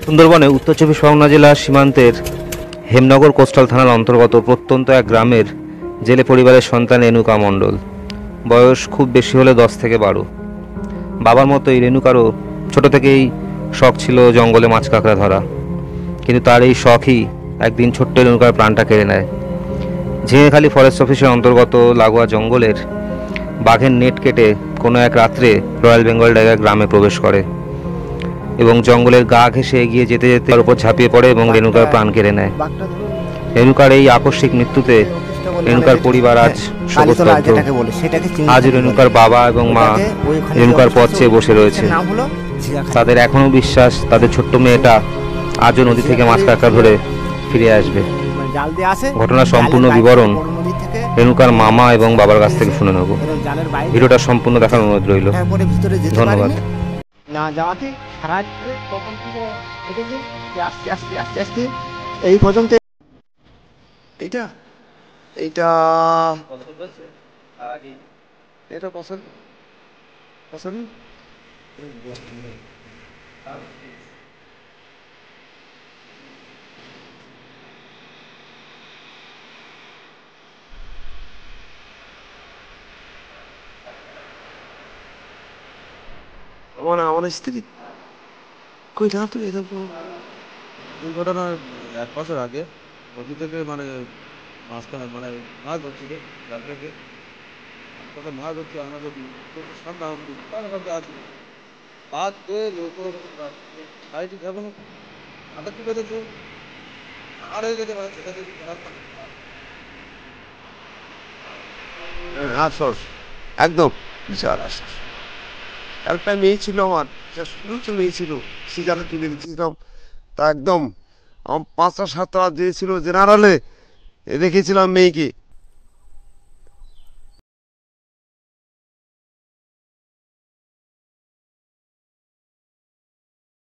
সুন্দরবনে উত্তর চব্বিশ পরগনা জেলার সীমান্তের হেমনগর কোস্টাল থানার অন্তর্গত প্রত্যন্ত এক গ্রামের জেলে পরিবারের সন্তান রেণুকা মণ্ডল। বয়স খুব বেশি হলে 10 থেকে 12। বাবার মতোই রেণুকারও ছোট থেকেই শখ ছিল জঙ্গলে মাছ কাঁকড়া ধরা, কিন্তু তার এই শখই একদিন ছোট্ট রেণুকার প্রাণটা কেড়ে নেয়। ঝিঙেখালি ফরেস্ট অফিসের অন্তর্গত লাগোয়া জঙ্গলের বাঘের নেট কেটে কোনো এক রাত্রে রয়্যাল বেঙ্গল টাইগার গ্রামে প্রবেশ করে এবং জঙ্গলের গা ঘেঁষে এগিয়ে যেতে যেতে তার উপর ঝাঁপিয়ে পড়ে এবং রেণুকার প্রাণ কেড়ে নেয়। রেণুকার এই আকস্মিক মৃত্যুতে রেণুকার পরিবার আজ শোকস্তব্ধ। আজ রেণুকার বাবা এবং মা রেণুকার পথ চেয়ে বসে রয়েছে। তাদের এখনো বিশ্বাস তাদের ছোট্ট মেয়েটা আজও নদী থেকে মাছ কাঁকড়া ধরে ফিরে আসবে। ঘটনার সম্পূর্ণ বিবরণ রেণুকার মামা এবং বাবার কাছ থেকে শুনে নেব। ভিডিওটা সম্পূর্ণ দেখার অনুরোধ রইল। ধন্যবাদ। না যাওয়াতে সারা তখন আস্তে আস্তে আস্তে আস্তে এই পর্যন্ত এইটা এইটা এটা পছন্দ পছন্দ আমার স্ত্রী কই না তো এরকম দুর্ঘটনা 1 বছর আগে নদী থেকে মাঝখানে মাছ ধরছিল জাল থেকে তখন মাছ ধরতে আমরা যদি ঠান্ডা আছে মাছ ধরে লোক সাইড এখন আটা কি বেঁধেছে আর হয়ে গেছে আশ্বাস একদম বিশাল আশ্বাস। একটা মেয়ে ছিল আমার, ছোট মেয়ে ছিল, সিজারে তুলে দিচ্ছিলাম তা একদম আমার 5টা 7টা দিয়েছিল জেনারেলে রেখেছিলাম মেয়েকে।